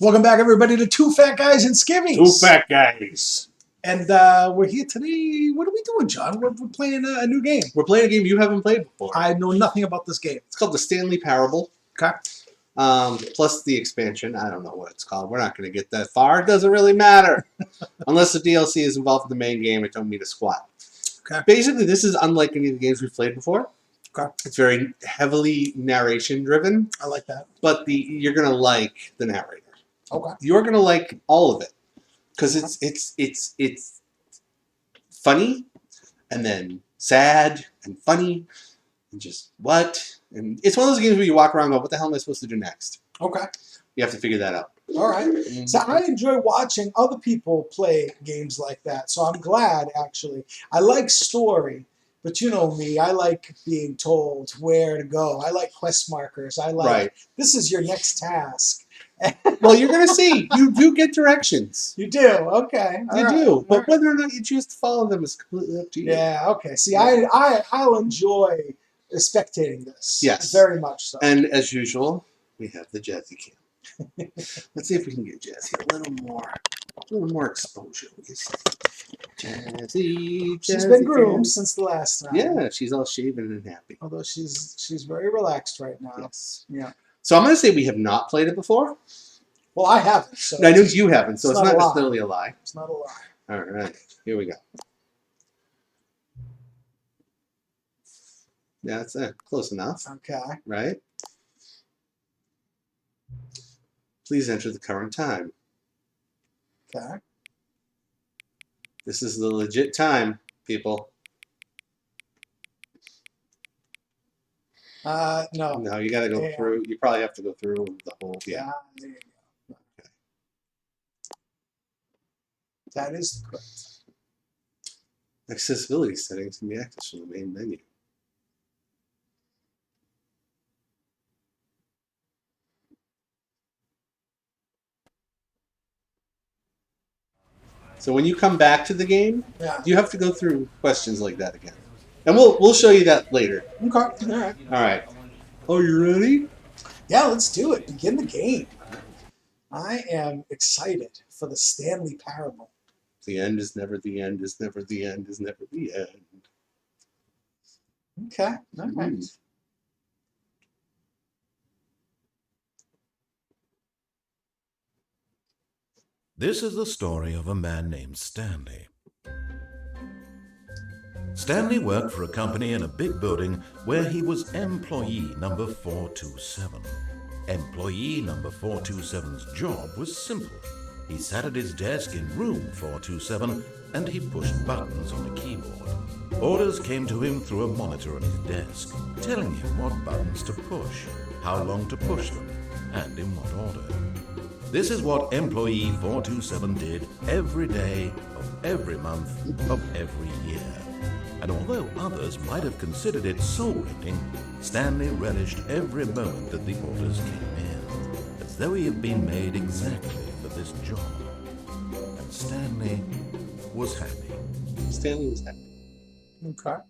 Welcome back, everybody, to Two Fat Guys and Skivvies. Two fat guys. And we're here today. What are we doing, John? We're playing a new game. We're playing a game you haven't played before. I know nothing about this game. It's called the Stanley Parable. Okay. Plus the expansion. I don't know what it's called. We're not going to get that far. It doesn't really matter. Unless the DLC is involved in the main game, it don't mean a squat. Okay. Basically, this is unlike any of the games we've played before. Okay. It's very heavily narration-driven. I like that. But you're going to like the narrator. Okay. You're going to like all of it. Because it's funny, and then sad, and funny, and just what? And it's one of those games where you walk around and go, what the hell am I supposed to do next? Okay. You have to figure that out. All right. Mm-hmm. So I enjoy watching other people play games like that. So I'm glad, actually. I like story, but you know me. I like being told where to go. I like quest markers. I like, This is your next task. Well, you're going to see. You do get directions. You do? Okay. You do. But whether or not you choose to follow them is completely up to you. Yeah, okay. See, I'll enjoy spectating this. Yes. Very much so. And as usual, we have the Jazzy Cam. Let's see if we can get Jazzy a little more exposure. Jazzy. She's been groomed since the last time. Yeah, she's all shaven and happy. Although she's very relaxed right now. Yes. Yeah. So I'm going to say we have not played it before. Well, I haven't. So I know you haven't, so it's not necessarily a lie. It's not a lie. All right, here we go. Yeah, that's close enough. Okay. Right? Please enter the current time. Okay. This is the legit time, people. No. No, you got to go through. You probably have to go through the whole. Yeah. There you go. Okay. That is correct. Accessibility settings can be accessed from the main menu. So when you come back to the game, you have to go through questions like that again. And we'll show you that later. Okay. All right. All right. Oh, you ready? Yeah, let's do it. Begin the game. I am excited for the Stanley Parable. The end is never the end is never the end is never the end. Okay. All right. This is the story of a man named Stanley. Stanley worked for a company in a big building where he was employee number 427. Employee number 427's job was simple. He sat at his desk in room 427 and he pushed buttons on a keyboard. Orders came to him through a monitor on his desk, telling him what buttons to push, how long to push them, and in what order. This is what employee 427 did every day of every month of every year. And although others might have considered it soul-rending, Stanley relished every moment that the orders came in, as though he had been made exactly for this job. And Stanley was happy. Stanley was happy. Okay.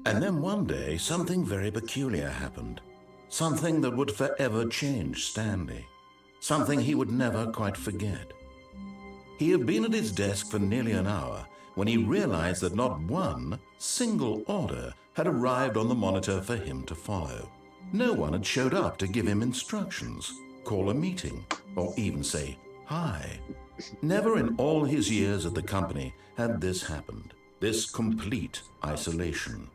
And then one day, something very peculiar happened. Something that would forever change Stanley. Something he would never quite forget. He had been at his desk for nearly an hour when he realized that not one single order had arrived on the monitor for him to follow. No one had showed up to give him instructions, call a meeting, or even say hi. Never in all his years at the company had this happened, this complete isolation.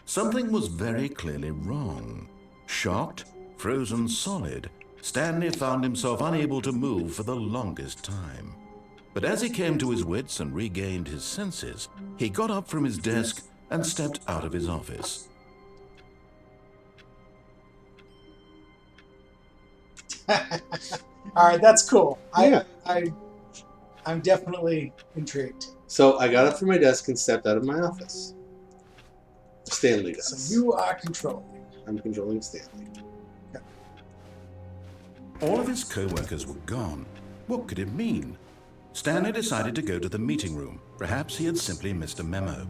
Something was very clearly wrong. Shocked, frozen solid, Stanley found himself unable to move for the longest time. But as he came to his wits and regained his senses, he got up from his desk and stepped out of his office. All right, that's cool. Yeah. I'm definitely intrigued. So I got up from my desk and stepped out of my office. Stanley does. So you are controlling. I'm controlling Stanley. Okay. All of his co-workers were gone. What could it mean? Stanley decided to go to the meeting room. Perhaps he had simply missed a memo.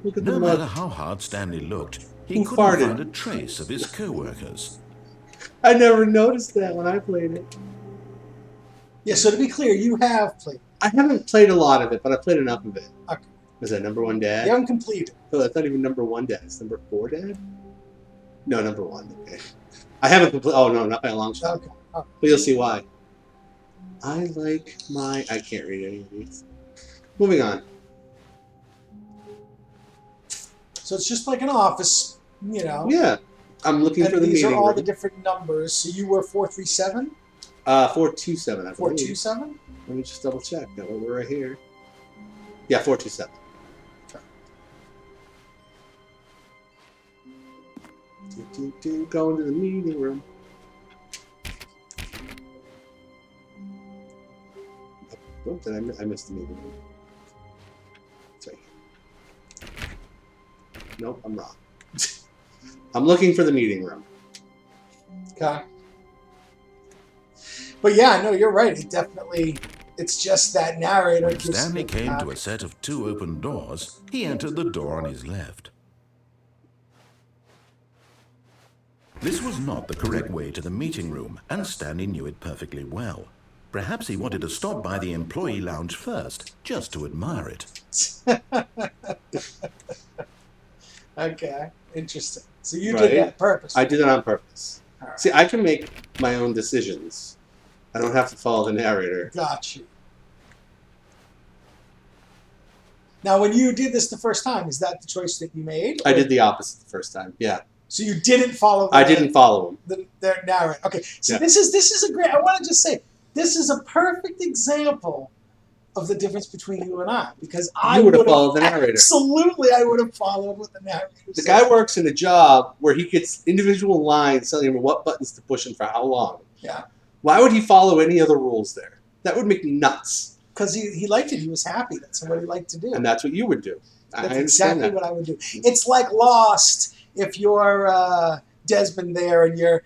Look at No the matter how hard Stanley looked, he Who couldn't farted? find a trace of his co-workers. I never noticed that when I played it. Yeah, so to be clear, you have played. I haven't played a lot of it, but I played enough of it. Okay. Was that number 1 dad? You haven't completed. Oh, that's not even number 1 dad. It's number 4 dad? No, number 1. Okay. I haven't completed. Oh, no, not by a long shot. Okay. Oh. But you'll see why. I like my. I can't read any of these. Moving on. So it's just like an office, you know. Yeah. I'm looking And for the these meeting are all room. the different numbers. So you were 437? 427, I believe. 427? Let me just double check. That we're right here. Yeah, 427. Going to the meeting room. Oh, did I missed the meeting room? Sorry. Nope, I'm wrong. I'm looking for the meeting room. Okay. But yeah, no, you're right. It definitely, it's just that narrator. When Stanley came to a set of 2 open doors, he entered the door on his left. This was not the correct way to the meeting room, and Stanley knew it perfectly well. Perhaps he wanted to stop by the employee lounge first, just to admire it. Okay, interesting. So you did that on purpose. I did it on purpose. Right. See, I can make my own decisions. I don't have to follow the narrator. Got you. Now, when you did this the first time, is that the choice that you made? I did the opposite the first time. Yeah. So you didn't follow. I didn't follow him. The narrator. Okay. So Yeah. this is a great. I want to just say this is a perfect example of the difference between you and I, because I would have followed the narrator. Absolutely, I would have followed what the narrator The said. guy works in a job where he gets individual lines telling him what buttons to push and for how long. Yeah. Why would he follow any other rules there? That would make me nuts. Because he liked it. He was happy. That's what he liked to do. And that's what you would do. That's exactly what I would do. It's like Lost. If you're Desmond there and you're,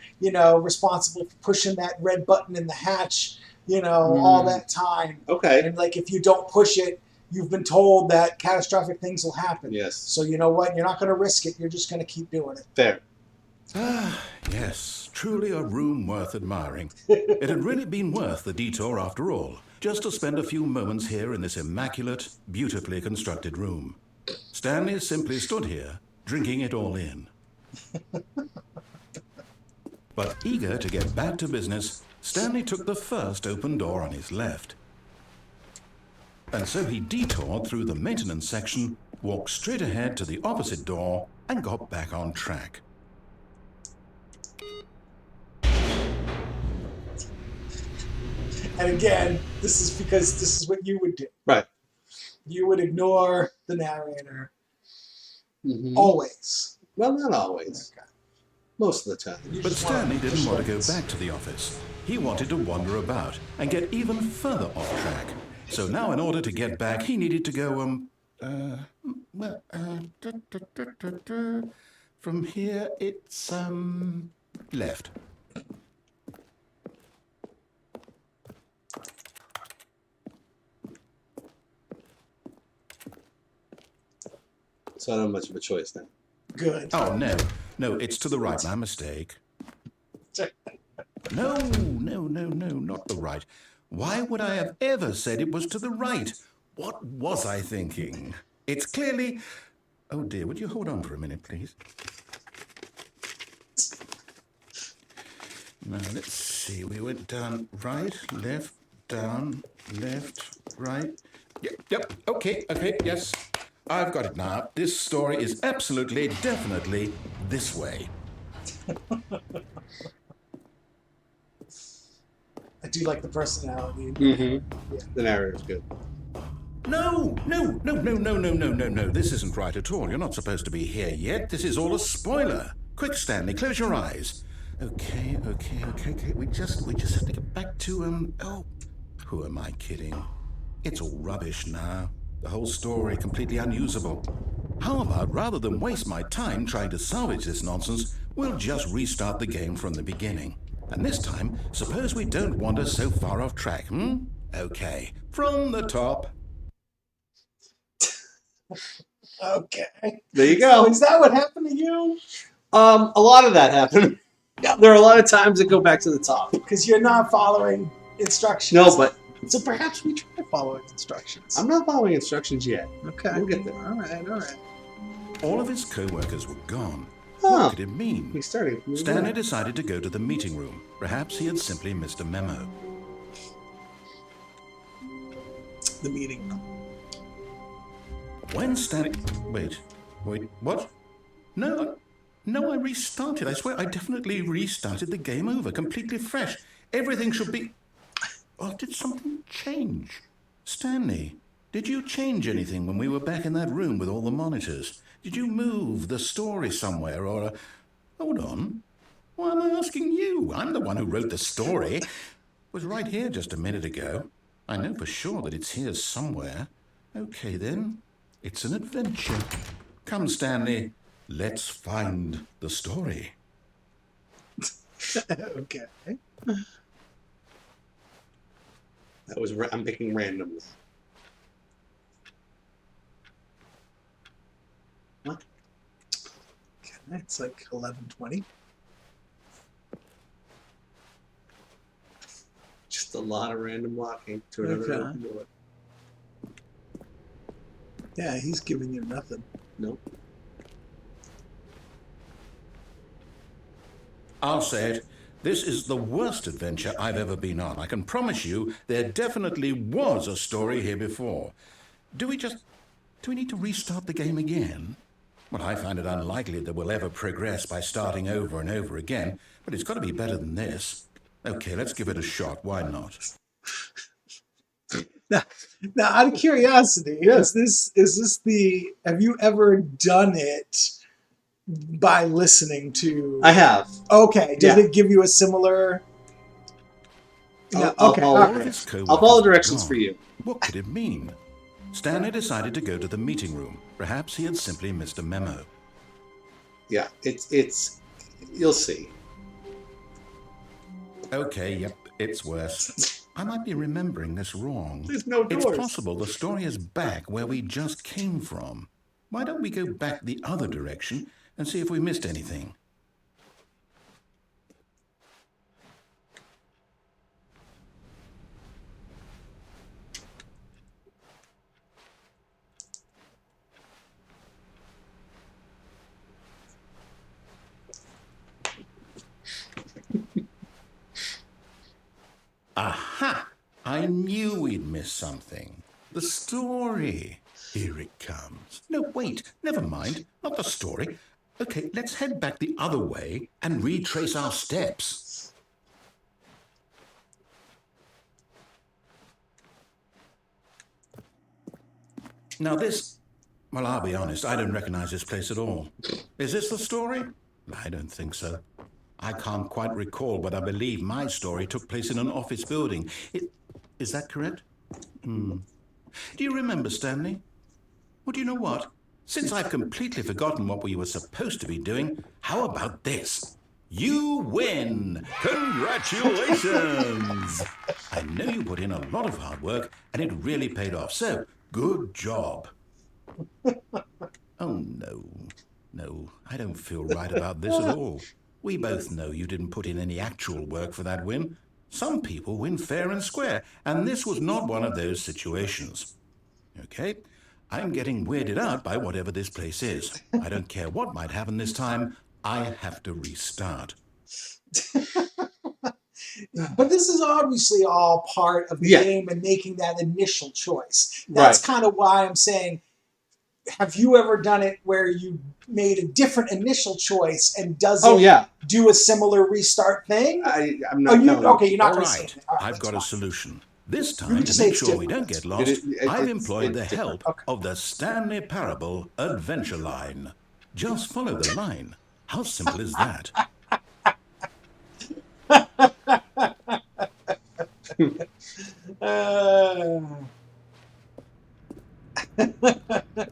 responsible for pushing that red button in the hatch, all that time. Okay. And like if you don't push it, you've been told that catastrophic things will happen. Yes. So you know what? You're not going to risk it. You're just going to keep doing it. Fair. Ah, yes, truly a room worth admiring. It had really been worth the detour after all, just to spend a few moments here in this immaculate, beautifully constructed room. Stanley simply stood here, drinking it all in. But eager to get back to business, Stanley took the first open door on his left. And so he detoured through the maintenance section, walked straight ahead to the opposite door, and got back on track. And again, this is because this is what you would do. Right. You would ignore the narrator. Mm-hmm. Always. Well, not always. Okay. Most of the time. But Stanley didn't want to go back to the office. He wanted to wander about and get even further off track. So now in order to get back, he needed to go, from here it's, left. So I don't have much of a choice now. Good. Oh, no, it's to the right. My mistake. No, not the right. Why would I have ever said it was to the right? What was I thinking? It's clearly... Oh dear, would you hold on for a minute, please? Now, let's see. We went down right, left, down, left, right. Yep, okay, yes. I've got it now. This story is absolutely, definitely this way. I do like the personality. Mm-hmm. Yeah. The narrator's good. No. This isn't right at all. You're not supposed to be here yet. This is all a spoiler. Quick, Stanley, close your eyes. Okay. We just have to get back to, who am I kidding? It's all rubbish now. The whole story completely unusable. How about, rather than waste my time trying to salvage this nonsense, we'll just restart the game from the beginning. And this time, suppose we don't wander so far off track, Okay, from the top. Okay. There you go. So is that what happened to you? A lot of that happened. Yeah, there are a lot of times that go back to the top. Because you're not following instructions. No, but So perhaps we try following instructions. I'm not following instructions yet. Okay. We'll get there. All right. All of his co-workers were gone. Oh. What could it mean? We started. Stanley decided to go to the meeting room. Perhaps he had simply missed a memo. The meeting. When Stanley... Wait, what? No, I restarted. I swear I definitely restarted the game over, completely fresh. Everything should be... Or did something change? Stanley, did you change anything when we were back in that room with all the monitors? Did you move the story somewhere or... Hold on. Why am I asking you? I'm the one who wrote the story. It was right here just a minute ago. I know for sure that it's here somewhere. Okay, then. It's an adventure. Come, Stanley. Let's find the story. Okay. That was. I'm picking randoms. What? Okay, it's like 11:20. Just a lot of random walking to another Okay. open door. Yeah, he's giving you nothing. Nope. I'll say it. This is the worst adventure I've ever been on. I can promise you there definitely was a story here before. Do we need to restart the game again? Well, I find it unlikely that we'll ever progress by starting over and over again, but it's got to be better than this. Okay, let's give it a shot. Why not? Now, out of curiosity, is this the? Have you ever done it by listening to? I have. Okay. Did Yeah. it give you a similar? Yeah. I'll Okay. follow all All of right. his co-workers I'll follow were directions gone. for you. What could it mean? Stanley decided to go to the meeting room. Perhaps he had simply missed a memo. Yeah, it's. You'll see. Okay, yep, it's worse. I might be remembering this wrong. There's no It's doors. possible the story is back where we just came from. Why don't we go back the other direction and see if we missed anything? Aha! I knew we'd miss something. The story. Here it comes. No, wait, never mind. Not the story. Okay, let's head back the other way and retrace our steps. Now this... Well, I'll be honest, I don't recognize this place at all. Is this the story? I don't think so. I can't quite recall, but I believe my story took place in an office building. Is that correct? Do you remember, Stanley? Well, do you know what? Since I've completely forgotten what we were supposed to be doing, how about this? You win! Congratulations! I know you put in a lot of hard work, and it really paid off, so good job. Oh, no, I don't feel right about this at all. We both know you didn't put in any actual work for that win. Some people win fair and square, and this was not one of those situations. Okay, I'm getting weirded out by whatever this place is. I don't care what might happen this time. I have to restart. But this is obviously all part of the game and making that initial choice. That's kind of why I'm saying, have you ever done it where you made a different initial choice and does it do a similar restart thing? I'm not. Okay, you're not All going to say right, anything. All right, I've got a solution. This You time, can just to say make it's sure we different. don't get lost, I've employed the it's help different. of the Stanley Parable Adventure Line. Just follow the line. How simple is that?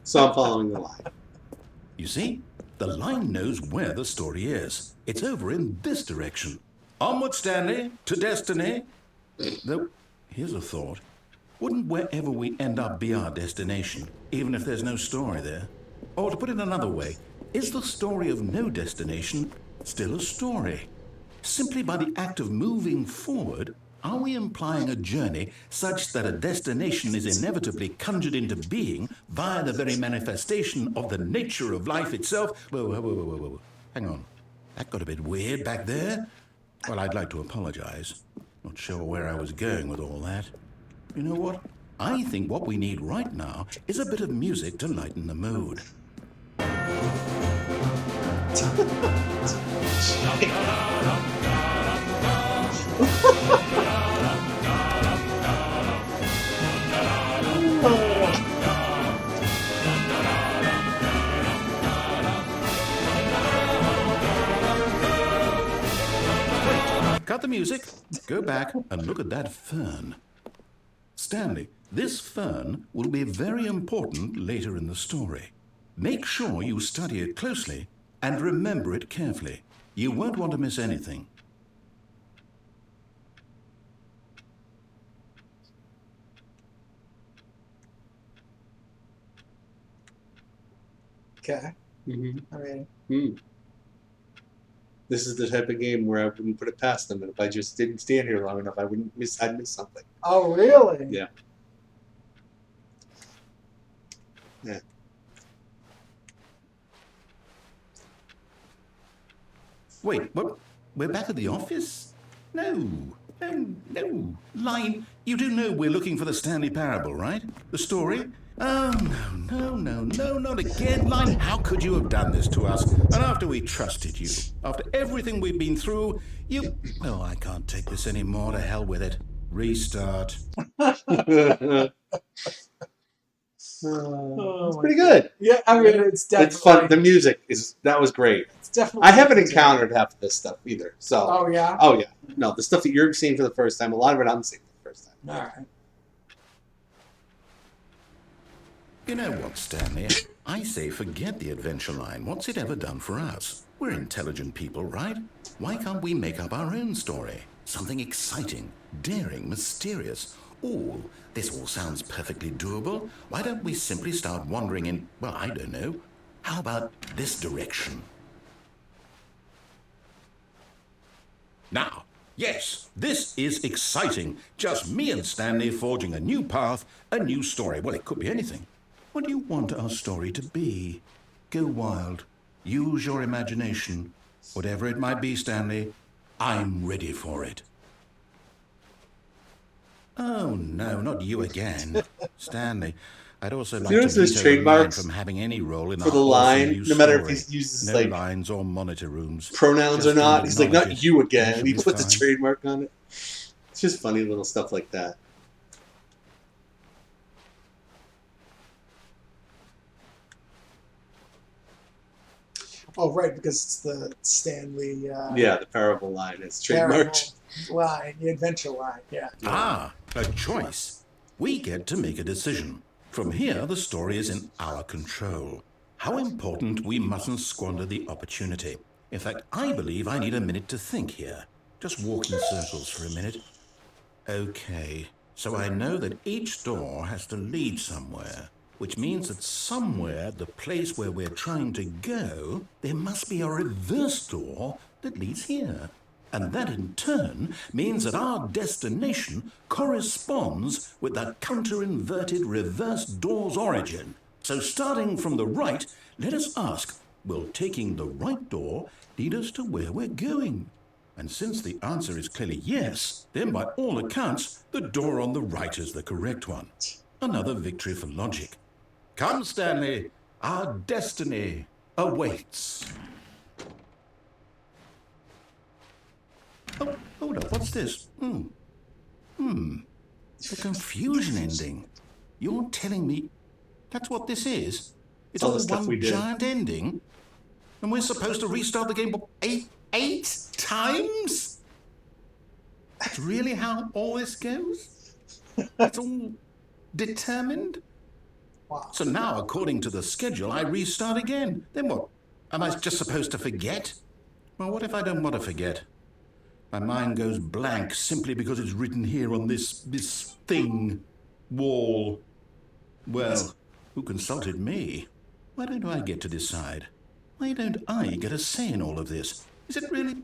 So I'm following the line. You see, the line knows where the story is. It's over in this direction. Onward, Stanley, to destiny. Though, here's a thought. Wouldn't wherever we end up be our destination, even if there's no story there? Or to put it another way, is the story of no destination still a story? Simply by the act of moving forward, Are we implying a journey such that a destination is inevitably conjured into being via the very manifestation of the nature of life itself? Whoa. Hang on. That got a bit weird back there. Well, I'd like to apologize. Not sure where I was going with all that. You know what? I think what we need right now is a bit of music to lighten the mood. Cut the music, go back and look at that fern. Stanley, this fern will be very important later in the story. Make sure you study it closely and remember it carefully. You won't want to miss anything. Okay. Mm-hmm. I mean, This is the type of game where I wouldn't put it past them, and if I just didn't stand here long enough, I'd miss something. oh, really? Yeah. Yeah. Wait, what? We're back at the office? No. Line, you do know we're looking for the Stanley Parable, right? The story? Oh, no, not again. Line, how could you have done this to us? And after we trusted you, after everything we've been through, you... Oh, I can't take this anymore. To hell with it. Restart. It's pretty good. Yeah, I mean, it's definitely... It's fun. The music that was great. It's definitely... I haven't encountered half of this stuff either. So. Oh, yeah? Oh, yeah. No, the stuff that you're seeing for the first time, a lot of it I'm seeing for the first time. All right. You know what, Stanley? I say forget the adventure line. What's it ever done for us? We're intelligent people, right? Why can't we make up our own story? Something exciting, daring, mysterious. Oh, this all sounds perfectly doable. Why don't we simply start wandering in, well, I don't know. How about this direction? Now, yes, this is exciting. Just me and Stanley forging a new path, a new story. Well, it could be anything. What do you want our story to be? Go wild. Use your imagination. Whatever it might be, Stanley, I'm ready for it. Oh, no, not you again. Stanley, I'd also like to there's veto the line trademarks from having any role in for our the awesome line, new no matter if story. he uses No like lines or monitor rooms. pronouns or Just not. He's like, acknowledge not it. you again. Should And he be puts a fine. trademark on it. It's just funny little stuff like that. Oh, right, because it's the Stanley... Yeah, the parable line. It's trademarked. line, the adventure line, yeah. Ah, a choice. We get to make a decision. From here, the story is in our control. How important we mustn't squander the opportunity. In fact, I believe I need a minute to think here. Just walk in circles for a minute. Okay, so I know that each door has to lead somewhere, which means that somewhere, the place where we're trying to go, there must be a reverse door that leads here. And that in turn means that our destination corresponds with the counter-inverted reverse door's origin. So starting from the right, let us ask, will taking the right door lead us to where we're going? And since the answer is clearly yes, then by all accounts, the door on the right is the correct one. Another victory for logic. Come, Stanley, our destiny awaits. Oh, hold up, what's this? The confusion ending. You're telling me that's what this is? It's all all the stuff we one did. giant ending? And we're supposed to restart the game what, eight times? That's really how all this goes? It's all determined? Wow. So now, according to the schedule, I restart again. Then what? Am I just supposed to forget? Well, what if I don't want to forget? My mind goes blank simply because it's written here on this thing, wall. Well, who consulted me? Why don't I get to decide? Why don't I get a say in all of this? Is it really?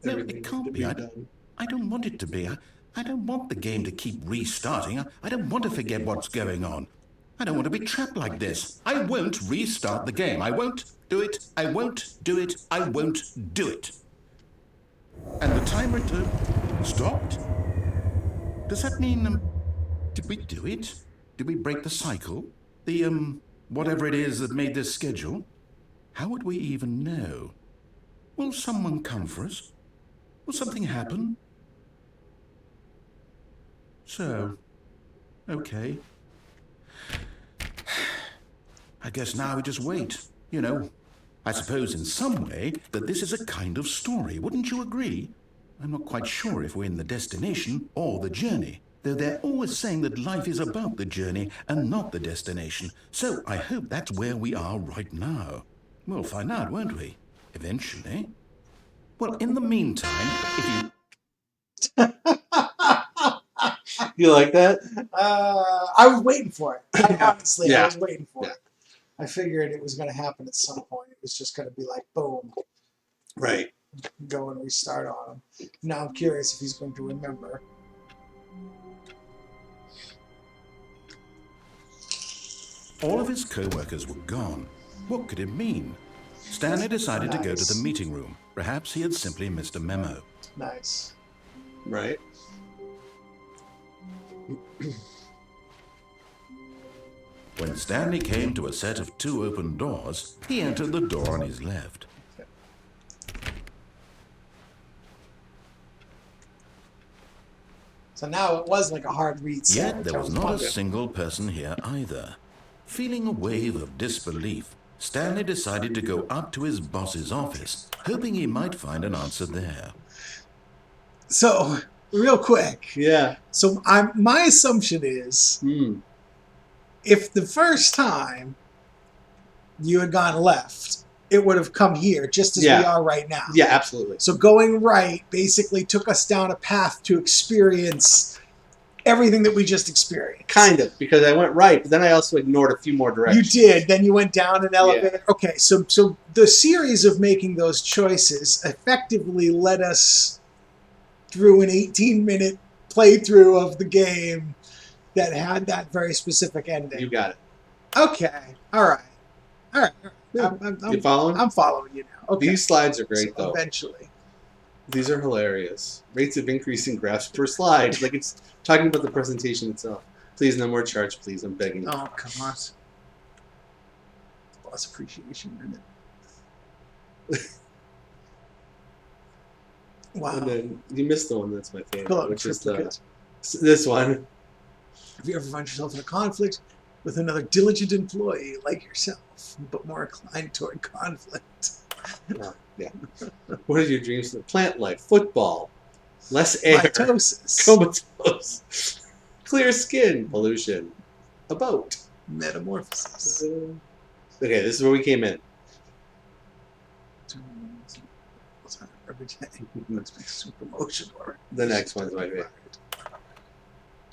No, Everything it can't to be. be I done. I don't want it to be. I don't want the game to keep restarting. I don't want to forget what's going on. I don't want to be trapped like this. I won't restart the game. I won't do it. I won't do it. I won't do it. And the timer stopped? Does that mean, did we do it? Did we break the cycle? The, whatever it is that made this schedule? How would we even know? Will someone come for us? Will something happen? So, okay. I guess now we just wait, you know. I suppose in some way that this is a kind of story, wouldn't you agree? I'm not quite sure if we're in the destination or the journey, though they're always saying that life is about the journey and not the destination. So I hope that's where we are right now. We'll find out, won't we? Eventually. Well, in the meantime, if you... You like that? I was waiting for it. Honestly, Yeah. I was waiting for it. I figured it was going to happen at some point. It was just going to be like, boom, Right. go and restart on him. Now I'm curious if he's going to remember. All of his co-workers were gone. What could it mean? Stanley decided to go to the meeting room. Perhaps he had simply missed a memo. Nice. Right. When Stanley came to a set of 2 open doors, he entered the door on his left. So now it was like a hard read set. Yet there was not a single person here either. Feeling a wave of disbelief, Stanley decided to go up to his boss's office, hoping he might find an answer there. So, real quick. Yeah. So my assumption is, if the first time you had gone left, it would have come here, just as we are right now. Yeah, absolutely. So going right basically took us down a path to experience everything that we just experienced. Kind of, because I went right, but then I also ignored a few more directions. You did. Then you went down an elevator. Yeah. Okay, so the series of making those choices effectively led us through an 18-minute playthrough of the game that had that very specific ending. You got it. Okay. All right. Yeah. You following? I'm following you now. Okay. These slides are great, though. Eventually. These are hilarious. Rates of increasing graphs per slide. Like it's talking about the presentation itself. Please, no more charge, please. I'm begging you. Oh, come on. Boss appreciation minute. Wow. And then you missed the one that's my favorite, which is this one. Have you ever found yourself in a conflict with another diligent employee like yourself, but more inclined toward conflict? Oh, yeah. What are your dreams? Plant life, football, less air, mitosis, comatose, clear skin, pollution, a boat, metamorphosis. Okay, this is where we came in. Every day. Let's be super emotional. The next one's my favorite.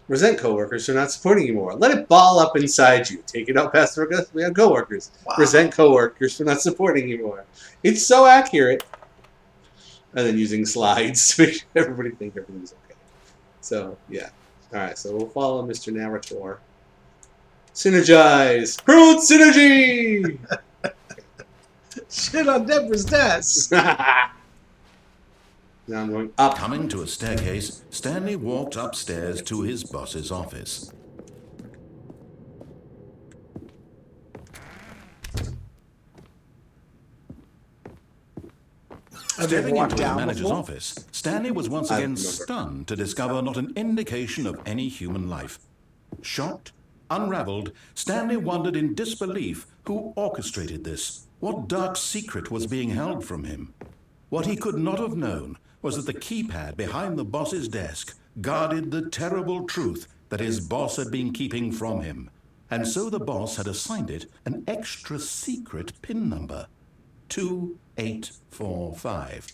Resent coworkers for not supporting you more. Let it ball up inside you. Take it out past the coworkers. Wow. Resent coworkers for not supporting you more. It's so accurate. And then using slides to make sure everybody think everything's okay. So, yeah. Alright, so we'll follow Mr. Narrator. Synergize! Promote synergy! Shit on Deborah's desk! Now I'm going up. Coming to a staircase, Stanley walked upstairs to his boss's office. Stepping into the manager's office, Stanley was once again stunned to discover not an indication of any human life. Shocked, unraveled, Stanley wondered in disbelief who orchestrated this. What dark secret was being held from him? What he could not have known was that the keypad behind the boss's desk guarded the terrible truth that his boss had been keeping from him. And so the boss had assigned it an extra secret PIN number, 2845.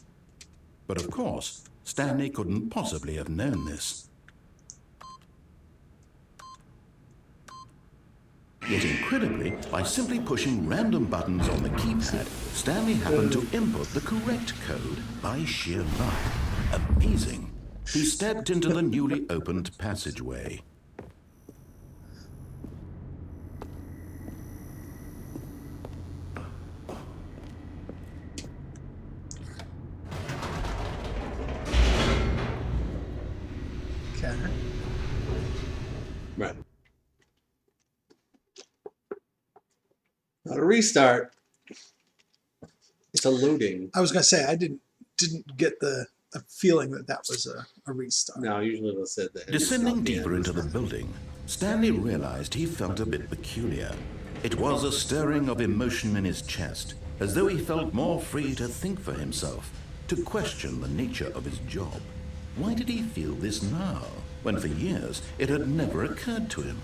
But of course, Stanley couldn't possibly have known this. Yet incredibly, by simply pushing random buttons on the keypad, Stanley happened to input the correct code by sheer luck. Amazing. he stepped into the newly opened passageway. Okay. Right. Not a restart. It's a loading. I was gonna say I didn't get the feeling that was a restart. No, usually it'll say that. Descending deeper into the building, Stanley realized he felt a bit peculiar. It was a stirring of emotion in his chest, as though he felt more free to think for himself, to question the nature of his job. Why did he feel this now, when for years it had never occurred to him?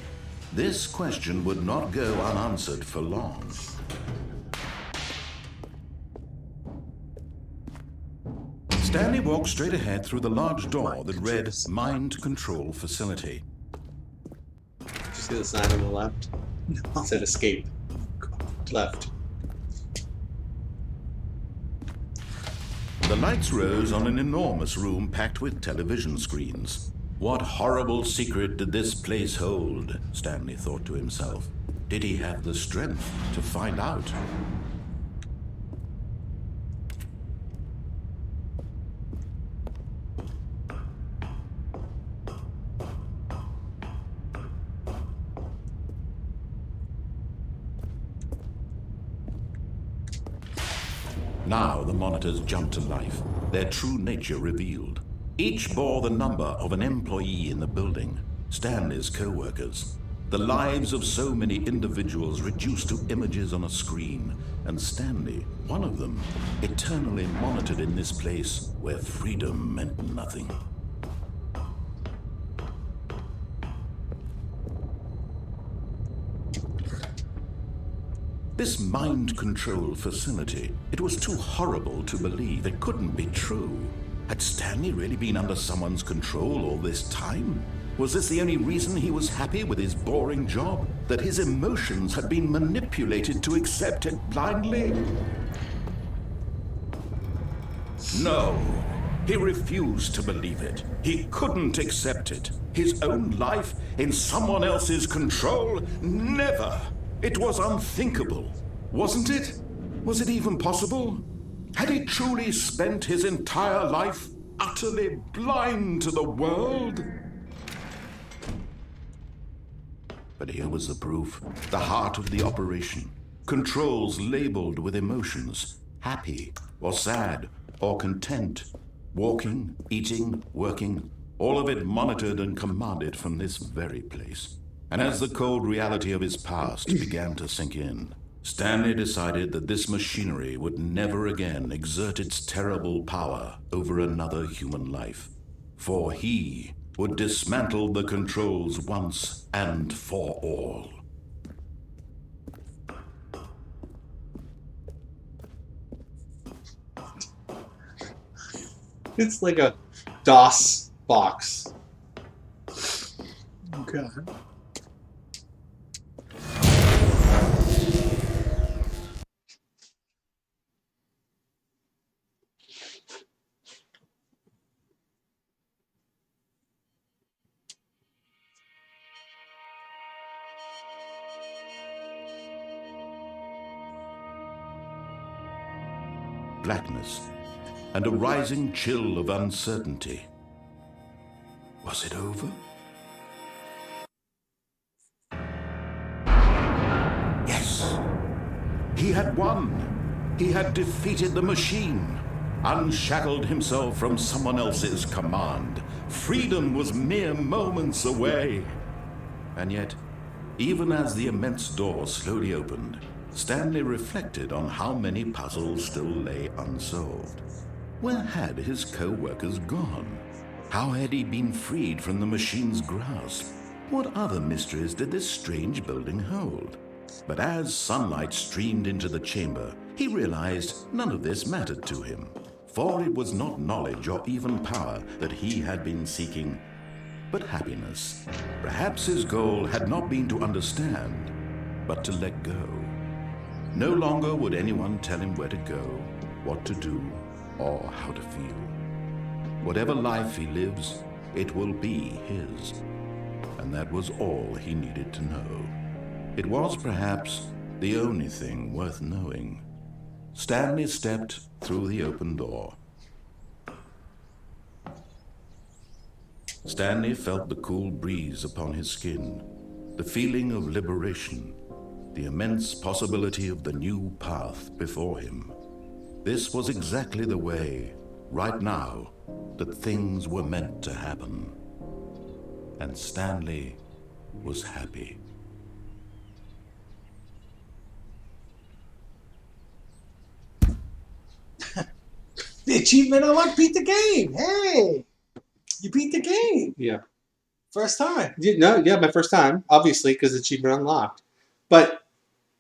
This question would not go unanswered for long. Stanley walked straight ahead through the large door that read Mind Control Facility. Did you see the sign on the left? No. It said escape. Left. The lights rose on an enormous room packed with television screens. What horrible secret did this place hold? Stanley thought to himself. Did he have the strength to find out? Now the monitors jumped to life, their true nature revealed. Each bore the number of an employee in the building, Stanley's co-workers. The lives of so many individuals reduced to images on a screen, and Stanley, one of them, eternally monitored in this place where freedom meant nothing. This mind control facility, it was too horrible to believe. It couldn't be true. Had Stanley really been under someone's control all this time? Was this the only reason he was happy with his boring job? That his emotions had been manipulated to accept it blindly? No, he refused to believe it. He couldn't accept it. His own life in someone else's control? Never! It was unthinkable, wasn't it? Was it even possible? Had he truly spent his entire life utterly blind to the world? But here was the proof, the heart of the operation. Controls labeled with emotions, happy or sad or content, walking, eating, working, all of it monitored and commanded from this very place. And as the cold reality of his past began to sink in, Stanley decided that this machinery would never again exert its terrible power over another human life. For he would dismantle the controls once and for all. It's like a DOS box. Okay. Blackness and a rising chill of uncertainty. Was it over? Yes. He had won. He had defeated the machine, unshackled himself from someone else's command. Freedom was mere moments away. And yet, even as the immense door slowly opened, Stanley reflected on how many puzzles still lay unsolved. Where had his co-workers gone? How had he been freed from the machine's grasp? What other mysteries did this strange building hold? But as sunlight streamed into the chamber, he realized none of this mattered to him, for it was not knowledge or even power that he had been seeking, but happiness. Perhaps his goal had not been to understand, but to let go. No longer would anyone tell him where to go, what to do, or how to feel. Whatever life he lives, it will be his. And that was all he needed to know. It was perhaps the only thing worth knowing. Stanley stepped through the open door. Stanley felt the cool breeze upon his skin, the feeling of liberation, the immense possibility of the new path before him. This was exactly the way, right now, that things were meant to happen. And Stanley was happy. The achievement unlocked beat the game. Hey, you beat the game. Yeah. First time. My first time, obviously, because achievement unlocked. But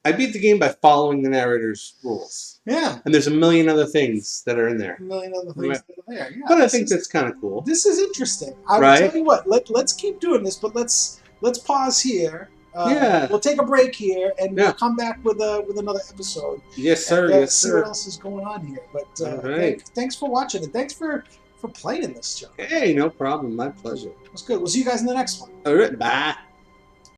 I beat the game by following the narrator's rules. Yeah. And there's a million other things that are in there. A million other things that are there. Yeah, but I think that's kind of cool. This is interesting. I will Right? tell you what. Let's keep doing this, but let's pause here. Yeah. We'll take a break here, and Yeah. we'll come back with another episode. Yes, sir. And, Yes, see sir. what else is going on here. But All right. thanks for watching, and thanks for playing this, John. Hey, no problem. My pleasure. It was good. We'll see you guys in the next one. All right. Bye.